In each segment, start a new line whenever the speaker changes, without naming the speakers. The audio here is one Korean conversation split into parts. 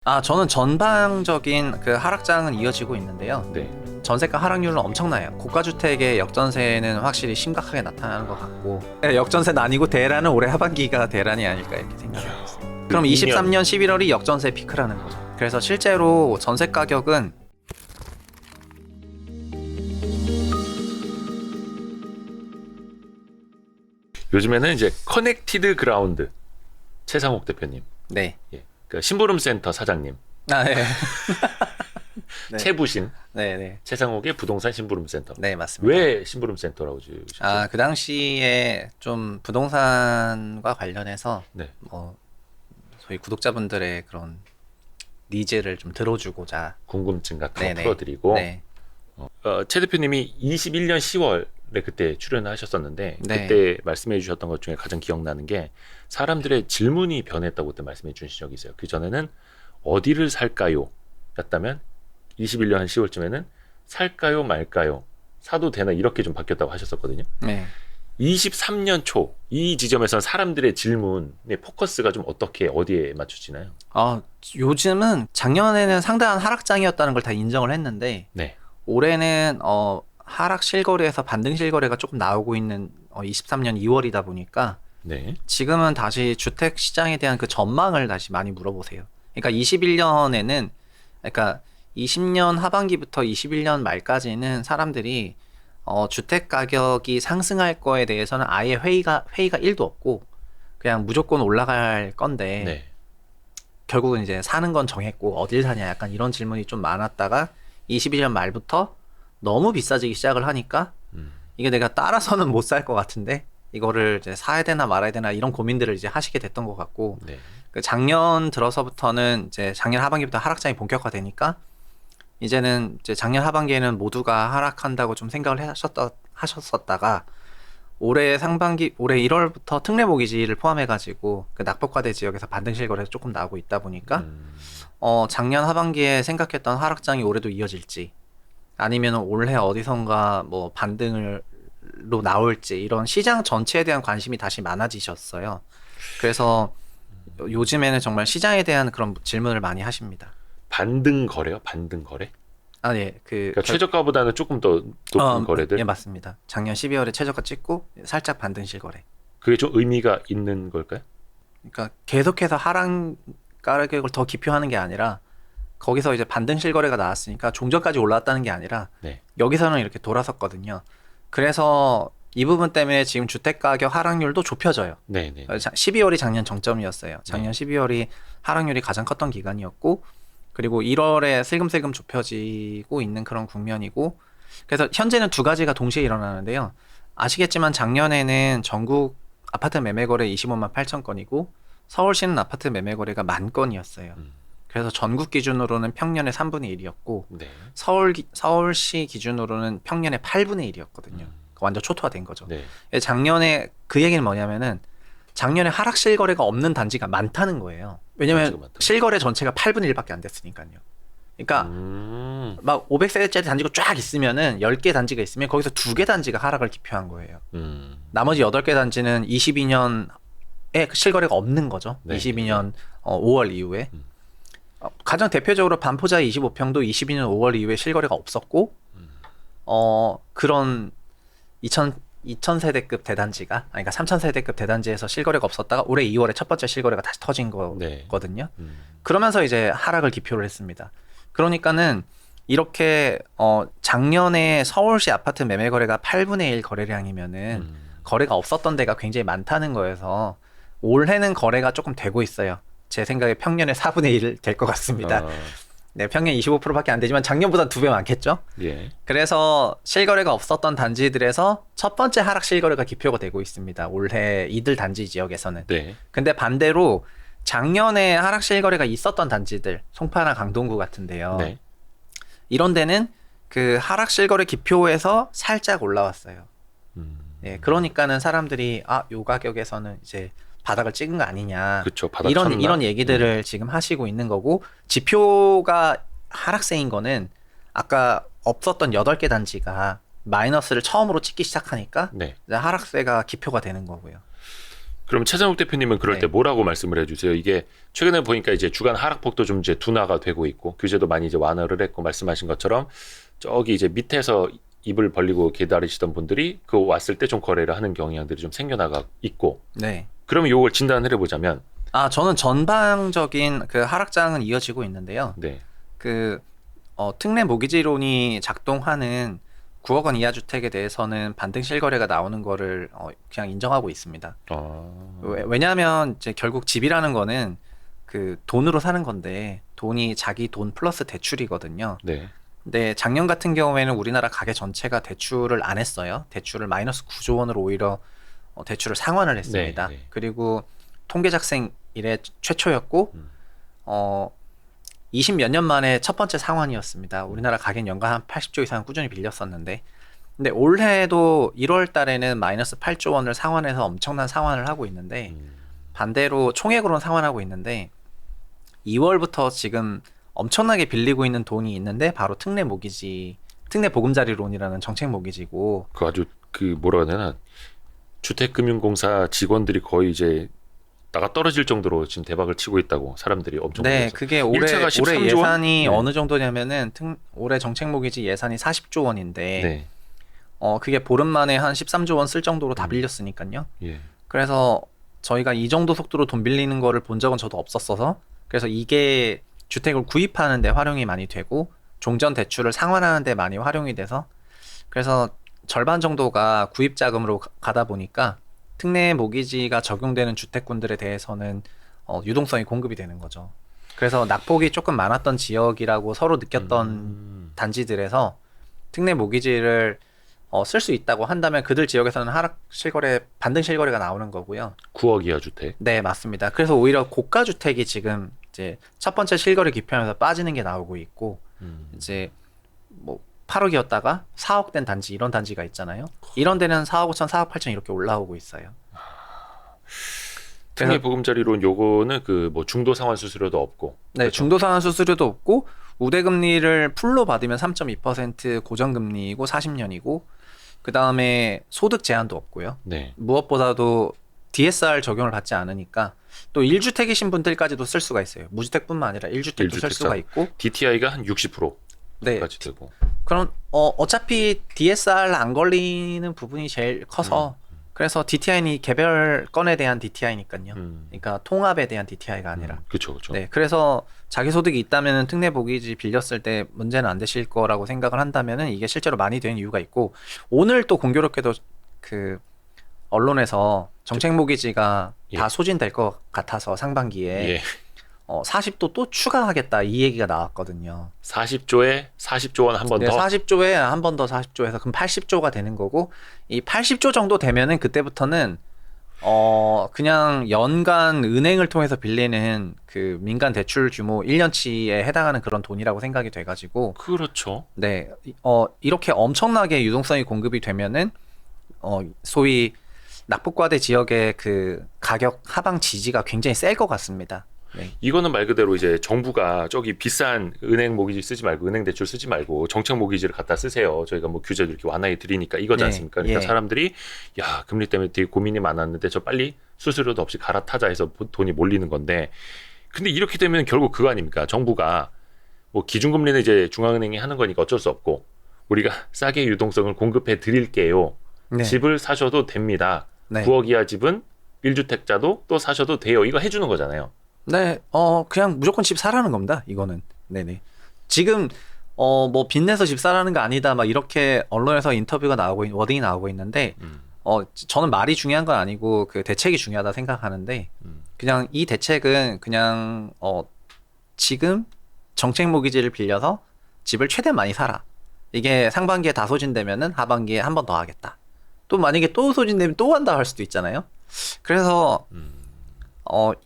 저는 전방적인 그 하락장은 이어지고 있는데요.
네.
전세가 하락률은 엄청나요. 고가주택의 역전세는 확실히 심각하게 나타나는 것 같고, 역전세는 아니고 대란은 올해 하반기가 대란이 아닐까 이렇게 생각하고 있습니다. 그럼 23년 11월이 역전세 피크라는 거죠. 그래서 실제로 전세 가격은
요즘에는 이제 커넥티드 그라운드 최상옥 대표님,
네.
그 심부름센터 사장님,
네. 네.
최부신,
네.
최상옥의 부동산 심부름센터.
네, 맞습니다.
왜 심부름센터라고 지으셨어요?
그 당시에 좀 부동산과 관련해서
네.
저희 구독자분들의 그런 니즈를 좀 들어주고자.
궁금증 같은 거
네네.
풀어드리고.
네.
최 대표님이 21년 10월에 그때 출연하셨었는데
네.
그때 말씀해 주셨던 것 중에 가장 기억나는 게 사람들의 질문이 변했다고 그때 말씀해 주신 적이 있어요. 그 전에는 어디를 살까요? 였다면 21년 한 10월쯤에는 살까요 말까요? 사도 되나 이렇게 좀 바뀌었다고 하셨었거든요.
네.
23년 초 이 지점에서는 사람들의 질문의 포커스가 좀 어디에 맞춰지나요?
요즘은 작년에는 상당한 하락장이었다는 걸 다 인정을 했는데,
네.
올해는 하락 실거래에서 반등 실거래가 조금 나오고 있는 23년 2월이다 보니까
네.
지금은 다시 주택 시장에 대한 그 전망을 다시 많이 물어보세요. 그러니까 21년에는, 그러니까 20년 하반기부터 21년 말까지는 사람들이 주택 가격이 상승할 거에 대해서는 아예 회의가 1도 없고 그냥 무조건 올라갈 건데,
네.
결국은 이제 사는 건 정했고 어딜 사냐 약간 이런 질문이 좀 많았다가 21년 말부터 너무 비싸지기 시작을 하니까 이게 내가 따라서는 못 살 것 같은데 이거를 이제 사야 되나 말아야 되나 이런 고민들을 이제 하시게 됐던 것 같고,
네.
그 작년 들어서부터는 이제 작년 하반기부터 하락장이 본격화되니까 이제는 이제 작년 하반기에는 모두가 하락한다고 좀 생각을 하셨었다가 올해 1월부터 특례 모기지를 포함해가지고 그 낙폭과대 지역에서 반등 실거래가 조금 나오고 있다 보니까 작년 하반기에 생각했던 하락장이 올해도 이어질지 아니면 올해 어디선가 뭐 반등으로 나올지 이런 시장 전체에 대한 관심이 다시 많아지셨어요. 그래서 요즘에는 정말 시장에 대한 그런 질문을 많이 하십니다.
반등 거래요? 반등 거래?
예,
그러니까 최저가보다는 조금 더 높은 거래들?
예, 맞습니다. 작년 12월에 최저가 찍고 살짝 반등 실거래.
그게 좀 의미가 있는 걸까요?
그러니까 계속해서 하락 가격을 더 기표하는 게 아니라 거기서 이제 반등 실거래가 나왔으니까 종전까지 올라왔다는 게 아니라
네.
여기서는 이렇게 돌아섰거든요. 그래서 이 부분 때문에 지금 주택가격 하락률도 좁혀져요.
네.
12월이 작년 정점이었어요. 작년 12월이 하락률이 가장 컸던 기간이었고, 그리고 1월에 슬금슬금 좁혀지고 있는 그런 국면이고, 그래서 현재는 두 가지가 동시에 일어나는데요. 아시겠지만 작년에는 전국 아파트 매매 거래 25만 8천 건이고 서울시는 아파트 매매 거래가 10,000건이었어요. 그래서 전국 기준으로는 평년의 3분의 1이었고
네.
서울시 기준으로는 평년의 8분의 1이었거든요. 완전 초토화된 거죠.
네.
작년에 그 얘기는 뭐냐면은 작년에 하락 실거래가 없는 단지가 많다는 거예요. 왜냐면 실거래 전체가 8분의 1밖에 안 됐으니까요. 그러니까 막 500세대짜리 단지가 쫙 있으면은 10개 단지가 있으면 거기서 2개 단지가 하락을 기표한 거예요. 나머지 8개 단지는 22년에 실거래가 없는 거죠.
네.
22년 5월 이후에. 가장 대표적으로 반포자의 25평도 22년 5월 이후에 실거래가 없었고, 그런 2000세대급 대단지가, 그러니까 3000세대급 대단지에서 실거래가 없었다가 올해 2월에 첫 번째 실거래가 다시 터진 거거든요. 그러면서 이제 하락을 기표를 했습니다. 그러니까는 이렇게 작년에 서울시 아파트 매매 거래가 8분의 1 거래량이면은 거래가 없었던 데가 굉장히 많다는 거여서 올해는 거래가 조금 되고 있어요. 제 생각에 평년에 4분의 1 될 것 같습니다. 네, 평년 25%밖에 안 되지만 작년보다 2배 많겠죠?
예.
그래서 실거래가 없었던 단지들에서 첫 번째 하락 실거래가 기표가 되고 있습니다. 올해 이들 단지 지역에서는.
네.
근데 반대로 작년에 하락 실거래가 있었던 단지들, 송파나 강동구 같은데요.
네.
이런 데는 그 하락 실거래 기표에서 살짝 올라왔어요. 네, 그러니까는 사람들이 요 가격에서는 이제 바닥을 찍은 거 아니냐.
그쵸, 바닥
이런 얘기들을 지금 하시고 있는 거고, 지표가 하락세인 거는 아까 없었던 8개 단지가 마이너스를 처음으로 찍기 시작하니까
네.
이제 하락세가 기표가 되는 거고요.
그럼 최상욱 대표님은 그럴
네.
때 뭐라고 말씀을 해주세요? 이게 최근에 보니까 이제 주간 하락폭도 좀 이제 둔화가 되고 있고 규제도 많이 이제 완화를 했고 말씀하신 것처럼 저기 이제 밑에서 입을 벌리고 기다리시던 분들이 그 왔을 때 좀 거래를 하는 경향들이 좀 생겨나가 있고
네.
그러면 요걸 진단을 해보자면
저는 전방적인 그 하락장은 이어지고 있는데요.
네.
특례 모기지론이 작동하는 9억 원 이하 주택에 대해서는 반등 실거래가 나오는 거를 그냥 인정하고 있습니다. 왜냐하면 이제 결국 집이라는 거는 그 돈으로 사는 건데 돈이 자기 돈 플러스 대출이거든요.
네.
근데 작년 같은 경우에는 우리나라 가계 전체가 대출을 안 했어요. 대출을 마이너스 9조 원으로 오히려 대출을 상환을 했습니다.
네, 네.
그리고 통계 작성 이래 최초였고 20 몇 년 만에 첫 번째 상환이었습니다. 우리나라 가계는 연간 한 80조 이상 꾸준히 빌렸었는데 근데 올해도 1월 달에는 마이너스 8조 원을 상환해서 엄청난 상환을 하고 있는데 반대로 총액으로는 상환하고 있는데 2월부터 지금 엄청나게 빌리고 있는 돈이 있는데 바로 특례 보금자리론이라는 정책 모기지고
그 아주 그 뭐라 해야 되나 주택금융공사 직원들이 거의 이제 나가 떨어질 정도로 지금 대박을 치고 있다고 사람들이 엄청
네,
놀라서.
그게 올해
일체가 13조 원?
예산이
네.
어느 정도냐면은 올해 정책 모기지 예산이 40조 원인데
네.
그게 보름 만에 한 13조 원 쓸 정도로 다 빌렸으니까요.
예.
그래서 저희가 이 정도 속도로 돈 빌리는 거를 본 적은 저도 없었어서 그래서 이게 주택을 구입하는 데 활용이 많이 되고 종전 대출을 상환하는 데 많이 활용이 돼서 그래서 절반 정도가 구입 자금으로 가다 보니까 특례 모기지가 적용되는 주택군들에 대해서는 유동성이 공급이 되는 거죠. 그래서 낙폭이 조금 많았던 지역이라고 서로 느꼈던 단지들에서 특례 모기지를 쓸 수 있다고 한다면 그들 지역에서는 반등 실거래가 나오는 거고요.
9억 이하 주택.
네, 맞습니다. 그래서 오히려 고가 주택이 지금 이제 첫 번째 실거래 기표하면서 빠지는 게 나오고 있고 이제 뭐 8억이었다가 4억 된 단지 이런 단지가 있잖아요. 이런 데는 4억 5천, 4억 8천 이렇게 올라오고 있어요.
특례 보금자리론 요거는 그 뭐 중도 상환 수수료도 없고.
네,
그렇죠?
중도 상환 수수료도 없고 우대금리를 풀로 받으면 3.2% 고정금리이고 40년이고 그 다음에 소득 제한도 없고요.
네.
무엇보다도 DSR 적용을 받지 않으니까 또 1주택이신 분들까지도 쓸 수가 있어요. 무주택뿐만 아니라 1주택도 쓸 수가 있고
DTI가 한 60%까지
네.
되고.
그럼 어차피 DSR 안 걸리는 부분이 제일 커서 그래서 DTI는 개별 건에 대한 DTI니까요. 그러니까 통합에 대한 DTI가 아니라.
그렇죠, 그렇죠.
네, 그래서 자기 소득이 있다면은 특례 모기지 빌렸을 때 문제는 안 되실 거라고 생각을 한다면은 이게 실제로 많이 되는 이유가 있고 오늘 또 공교롭게도 그 언론에서 정책 모기지가
예.
다 소진될 것 같아서 상반기에
예.
40조 또 추가하겠다 이 얘기가 나왔거든요.
40조에 40조 원 한 번
네,
더.
40조에 한 번 더 40조에서 그럼 80조가 되는 거고 이 80조 정도 되면은 그때부터는 그냥 연간 은행을 통해서 빌리는 그 민간 대출 규모 1년치에 해당하는 그런 돈이라고 생각이 돼가지고
그렇죠.
네, 이렇게 엄청나게 유동성이 공급이 되면은 소위 낙폭과대 지역의 그 가격 하방 지지가 굉장히 셀 것 같습니다. 네.
이거는 말 그대로 이제 정부가 저기 비싼 은행 모기지 쓰지 말고 은행 대출 쓰지 말고 정책 모기지를 갖다 쓰세요. 저희가 뭐 규제도 이렇게 완화해 드리니까 이거지
예,
않습니까? 그러니까
예.
사람들이 야 금리 때문에 되게 고민이 많았는데 저 빨리 수수료도 없이 갈아타자 해서 돈이 몰리는 건데 근데 이렇게 되면 결국 그거 아닙니까? 정부가 뭐 기준금리는 이제 중앙은행이 하는 거니까 어쩔 수 없고 우리가 싸게 유동성을 공급해 드릴게요.
네.
집을 사셔도 됩니다.
네.
9억 이하 집은 1주택자도 또 사셔도 돼요. 이거 해주는 거잖아요.
네, 그냥 무조건 집 사라는 겁니다. 이거는. 네네. 지금 뭐 빚내서 집 사라는 거 아니다. 막 이렇게 언론에서 인터뷰가 워딩이 나오고 있는데 저는 말이 중요한 건 아니고 그 대책이 중요하다 생각하는데 그냥 이 대책은 그냥 지금 정책 모기지를 빌려서 집을 최대한 많이 사라. 이게 상반기에 다 소진되면은 하반기에 한 번 더 하겠다. 또 만약에 또 소진되면 또 한다 할 수도 있잖아요. 그래서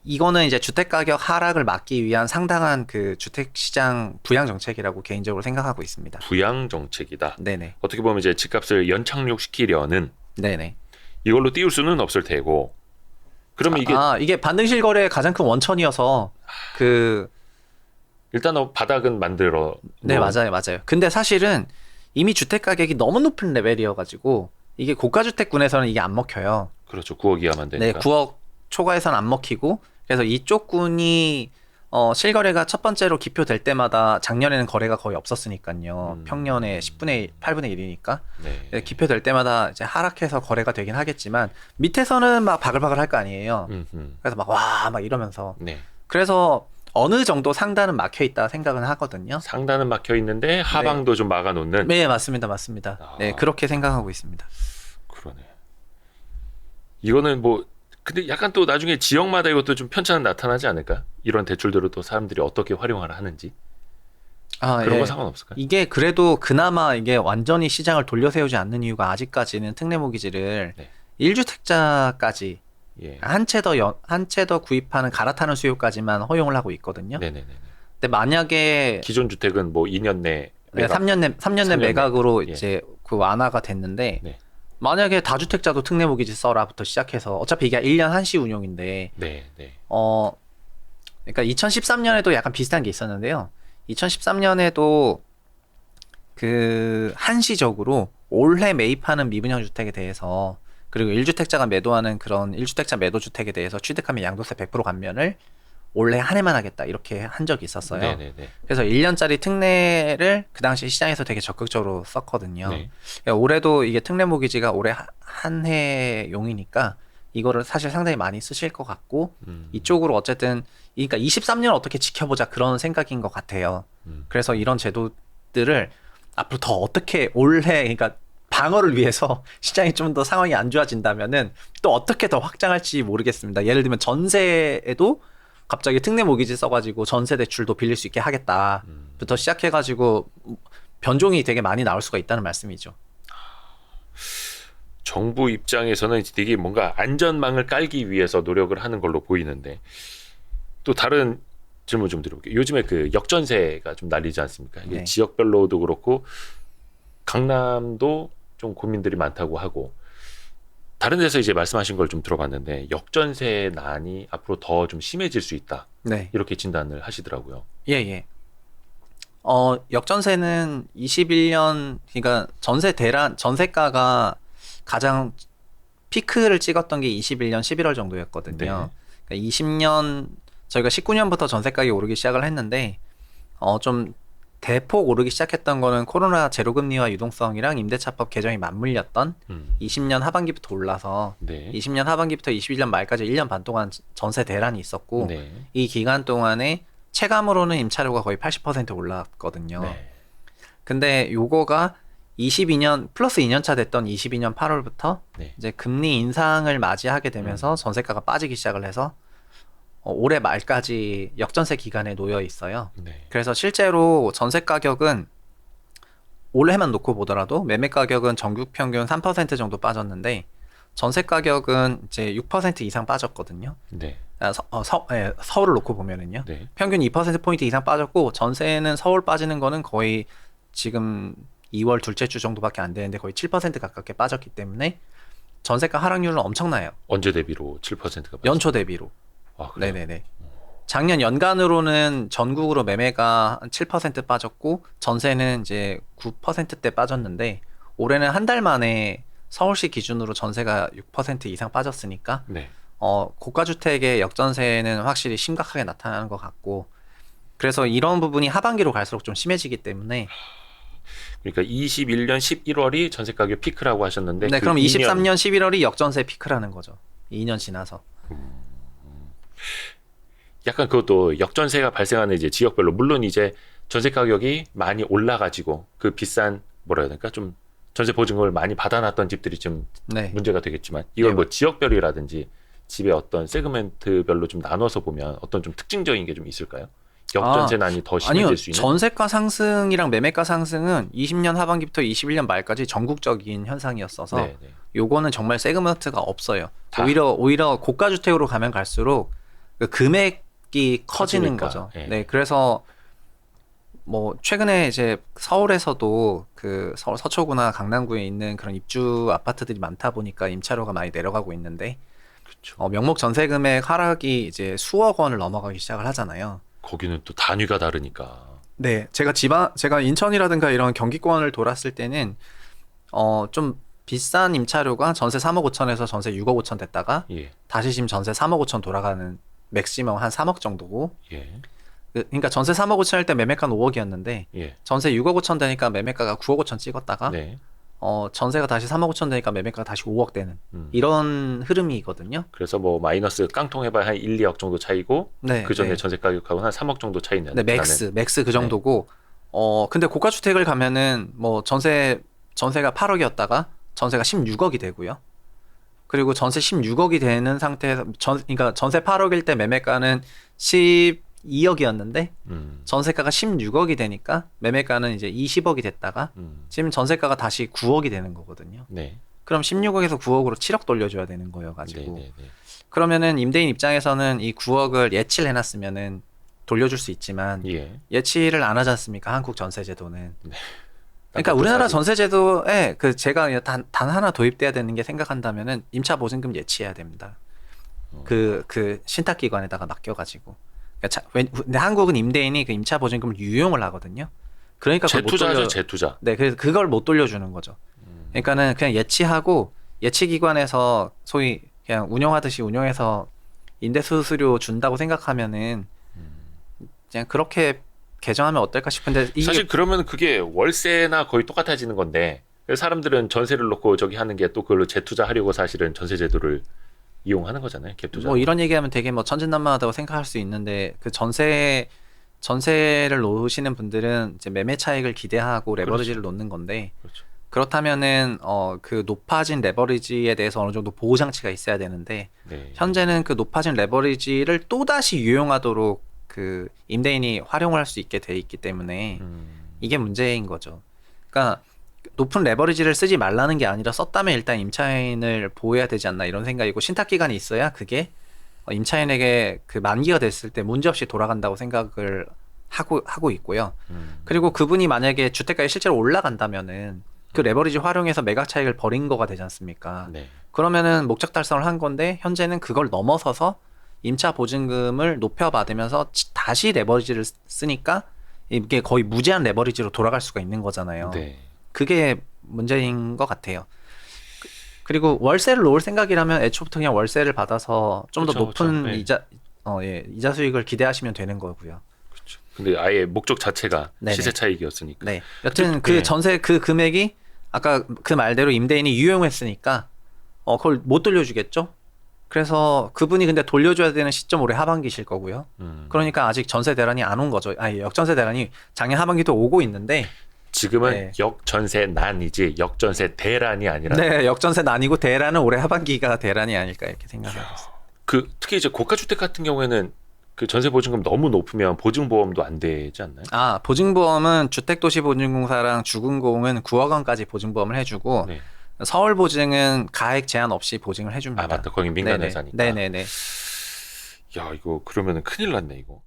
이거는 이제 주택 가격 하락을 막기 위한 상당한 그 주택 시장 부양 정책이라고 개인적으로 생각하고 있습니다.
부양 정책이다.
네네.
어떻게 보면 이제 집값을 연착륙시키려는
네네.
이걸로 띄울 수는 없을 테고. 그러면 이게
이게 반등 실거래의 가장 큰 원천이어서
일단 바닥은 만들어.
네, 맞아요. 근데 사실은 이미 주택 가격이 너무 높은 레벨이어가지고 이게 고가 주택군에서는 이게 안 먹혀요.
그렇죠. 9억 이하만
네,
되니까.
9억 초과해서는 안 먹히고 그래서 이쪽 군이 실거래가 첫 번째로 기표될 때마다 작년에는 거래가 거의 없었으니까요. 평년에 10분의 1, 8분의 1이니까.
네.
기표될 때마다 이제 하락해서 거래가 되긴 하겠지만 밑에서는 막 바글바글 할 거 아니에요. 그래서 막 와 막 이러면서.
네.
그래서 어느 정도 상단은 막혀 있다 생각은 하거든요.
상단은 막혀 있는데 하방도 좀 막아 놓는.
네, 맞습니다. 맞습니다. 네, 그렇게 생각하고 있습니다.
그러네. 이거는 뭐 근데 약간 또 나중에 지역마다 이것도 좀 편차는 나타나지 않을까? 이런 대출들을 또 사람들이 어떻게 활용하라 하는지. 그런
예.
건 상관없을까요?
이게 그래도 그나마 이게 완전히 시장을 돌려세우지 않는 이유가 아직까지는 특례모기지를
네.
1주택자까지
예.
한 채 더 구입하는 갈아타는 수요까지만 허용을 하고 있거든요.
네네네.
근데 만약에
기존 주택은 뭐 2년 내
네, 3년 내 3년 내
3년 내.
매각으로
예.
이제 그 완화가 됐는데
네.
만약에 다주택자도 특례모기지 써라부터 시작해서 어차피 이게 1년 한시 운용인데
네, 네.
그러니까 2013년에도 약간 비슷한 게 있었는데요. 2013년에도 그 한시적으로 올해 매입하는 미분양 주택에 대해서 그리고 1주택자가 매도하는 그런 1주택자 매도 주택에 대해서 취득하면 양도세 100% 감면을 올해 한 해만 하겠다 이렇게 한 적이 있었어요.
네네네.
그래서 1년짜리 특례를 그 당시 시장에서 되게 적극적으로 썼거든요.
네.
그러니까 올해도 이게 특례모기지가 올해 한 해용이니까 이거를 사실 상당히 많이 쓰실 것 같고 이쪽으로 어쨌든 그러니까 23년 어떻게 지켜보자 그런 생각인 것 같아요. 그래서 이런 제도들을 앞으로 더 어떻게 올해 그러니까 방어를 위해서 시장이 좀 더 상황이 안 좋아진다면은 또 어떻게 더 확장할지 모르겠습니다. 예를 들면 전세에도 갑자기 특례모기지 써가지고 전세 대출도 빌릴 수 있게 하겠다부터 시작해가지고 변종이 되게 많이 나올 수가 있다는 말씀이죠.
정부 입장에서는 되게 뭔가 안전망을 깔기 위해서 노력을 하는 걸로 보이는데 또 다른 질문 좀 드려볼게요. 요즘에 그 역전세가 좀 날리지 않습니까? 이게
네.
지역별로도 그렇고 강남도 좀 고민들이 많다고 하고 다른 데서 이제 말씀하신 걸 좀 들어봤는데 역전세 난이 앞으로 더 좀 심해질 수 있다.
네.
이렇게 진단을 하시더라고요.
예, 예. 역전세는 21년, 그러니까 전세가가 가장 피크를 찍었던 게 21년 11월 정도였거든요.
네.
그러니까 20년, 저희가 19년부터 전세가격이 오르기 시작을 했는데, 좀 대폭 오르기 시작했던 거는 코로나 제로금리와 유동성이랑 임대차법 개정이 맞물렸던 20년 하반기부터 올라서
네.
20년 하반기부터 21년 말까지 1년 반 동안 전세 대란이 있었고,
네.
이 기간 동안에 체감으로는 임차료가 거의 80% 올랐거든요.
네.
근데 요거가 22년 플러스 2년차 됐던 22년 8월부터
네.
이제 금리 인상을 맞이하게 되면서 전세가가 빠지기 시작을 해서 올해 말까지 역전세 기간에 놓여 있어요.
네.
그래서 실제로 전세 가격은 올해만 놓고 보더라도 매매 가격은 전국 평균 3% 정도 빠졌는데 전세 가격은 이제 6% 이상 빠졌거든요.
네.
서울을 놓고 보면은요.
네.
평균 2%포인트 이상 빠졌고 전세는 서울 빠지는 거는 거의 지금 2월 둘째 주 정도밖에 안 되는데 거의 7% 가깝게 빠졌기 때문에 전세가 하락률은 엄청나요.
언제 대비로 7%가
연초 대비로.
아, 그래요?
네네네. 작년 연간으로는 전국으로 매매가 한 7% 빠졌고 전세는 이제 9%대 빠졌는데 올해는 한 달 만에 서울시 기준으로 전세가 6% 이상 빠졌으니까
네.
고가주택의 역전세는 확실히 심각하게 나타나는 것 같고 그래서 이런 부분이 하반기로 갈수록 좀 심해지기 때문에
그러니까 21년 11월이 전세 가격 피크라고 하셨는데
네,
그
그럼
2년
23년 11월이 역전세 피크라는 거죠. 2년 지나서.
약간 그것도 역전세가 발생하는 이제 지역별로 물론 이제 전세 가격이 많이 올라가지고 그 비싼 뭐라 해야 될까 좀 전세 보증금을 많이 받아놨던 집들이 좀
네.
문제가 되겠지만 이걸
네.
뭐 지역별이라든지 집의 어떤 세그멘트별로 좀 나눠서 보면 어떤 좀 특징적인 게 좀 있을까요? 역전세난이 더 심해질
아니요.
수 있는
전세가 상승이랑 매매가 상승은 20년 하반기부터 21년 말까지 전국적인 현상이었어서
네, 네.
요거는 정말 세그먼트가 없어요.
다.
오히려 고가 주택으로 가면 갈수록 그 금액이 커지는
커지니까.
거죠.
예.
네. 그래서 뭐 최근에 이제 서울에서도 그 서울 서초구나 강남구에 있는 그런 입주 아파트들이 많다 보니까 임차료가 많이 내려가고 있는데
그렇죠.
명목 전세 금액 하락이 이제 수억 원을 넘어가기 시작을 하잖아요.
거기는 또 단위가 다르니까.
네, 제가 인천이라든가 이런 경기권을 돌았을 때는 좀 비싼 임차료가 전세 3억 5천에서 전세 6억 5천 됐다가
예.
다시 지금 전세 3억 5천 돌아가는 맥시멈 한 3억 정도고
예.
그러니까 전세 3억 5천일 때 매매가는 5억이었는데
예.
전세 6억 5천 되니까 매매가가 9억 5천 찍었다가
네.
전세가 다시 3억 5천 되니까 매매가가 다시 5억 되는 이런 흐름이거든요.
그래서 뭐 마이너스 깡통 해봐야 한 1, 2억 정도 차이고
네,
그 전에
네.
전세 가격하고는 한 3억 정도 차이는.
네, 맥스 그 정도고 근데 고가 주택을 가면은 뭐 전세가 8억이었다가 전세가 16억이 되고요. 그리고 전세 16억이 되는 상태에서 그러니까 전세 8억일 때 매매가는 12억이었는데 전세가가 16억이 되니까 매매가는 이제 20억이 됐다가 지금 전세가가 다시 9억이 되는 거거든요.
네.
그럼 16억에서 9억으로 7억 돌려줘야 되는 거여 가지고
네.
그러면은 임대인 입장에서는 이 9억을 예치를 해놨으면은 돌려줄 수 있지만
예.
예치를 안 하지 않습니까? 한국 전세제도는.
네.
그러니까 우리나라 전세제도에 그 제가 단 하나 도입돼야 되는 게 생각한다면은 임차 보증금 예치해야 됩니다. 그 신탁기관에다가 맡겨가지고. 근데 한국은 임대인이 그 임차 보증금을 유용을 하거든요. 그러니까 그걸 못
재투자죠, 재투자.
네, 그래서 그걸 못 돌려주는 거죠. 그러니까는 그냥 예치하고 예치기관에서 소위 그냥 운영하듯이 운영해서 임대수수료 준다고 생각하면은 그냥 그렇게 개정하면 어떨까 싶은데 이게
사실 그러면 그게 월세나 거의 똑같아지는 건데 사람들은 전세를 놓고 저기 하는 게 또 그걸로 재투자하려고 사실은 전세 제도를 이용하는 거잖아요. 갭투자.
뭐 이런 얘기하면 되게 뭐 천진난만하다고 생각할 수 있는데 그 전세를 놓으시는 분들은 이제 매매 차익을 기대하고 레버리지를 놓는 건데
그렇죠.
그렇다면은 그 높아진 레버리지에 대해서 어느 정도 보호 장치가 있어야 되는데
네.
현재는 그 높아진 레버리지를 또 다시 유용하도록 그 임대인이 활용을 할 수 있게 돼 있기 때문에 이게 문제인 거죠. 그러니까 높은 레버리지를 쓰지 말라는 게 아니라 썼다면 일단 임차인을 보호해야 되지 않나 이런 생각이고 신탁 기간이 있어야 그게 임차인에게 그 만기가 됐을 때 문제없이 돌아간다고 생각을 하고 있고요. 그리고 그분이 만약에 주택가에 실제로 올라간다면은 그 레버리지 활용해서 매각 차익을 벌인 거가 되지 않습니까?
네.
그러면은 목적 달성을 한 건데 현재는 그걸 넘어서서 임차 보증금을 높여받으면서 다시 레버리지를 쓰니까 이게 거의 무제한 레버리지로 돌아갈 수가 있는 거잖아요.
네.
그게 문제인 것 같아요. 그리고 월세를 놓을 생각이라면 애초부터 그냥 월세를 받아서 좀 더
그쵸,
높은
그쵸. 네.
이자 수익을 기대하시면 되는 거고요.
그렇죠. 근데 아예 목적 자체가
네네.
시세 차익이었으니까.
네. 여튼 그
네.
전세 그 금액이 아까 그 말대로 임대인이 유용했으니까 그걸 못 돌려주겠죠. 그래서 그분이 근데 돌려줘야 되는 시점 올해 하반기실 거고요. 그러니까 아직 전세 대란이 안 온 거죠. 아니 역전세 대란이 작년 하반기도 오고 있는데
지금은
네.
역전세 난이지 역전세 대란이 아니라.
네 역전세 난이고 대란은 올해 하반기가 대란이 아닐까 이렇게 생각하고 있습니다.
그 특히 이제 고가 주택 같은 경우에는 그 전세 보증금 너무 높으면 보증보험도 안 되지 않나요?
아 보증보험은 주택도시보증공사랑 주근공은 9억 원까지 보증보험을 해주고
네.
서울보증은 가액 제한 없이 보증을 해줍니다.
아 맞다. 거기 민간 회사니까.
네네네.
야 이거 그러면은 큰일 났네 이거.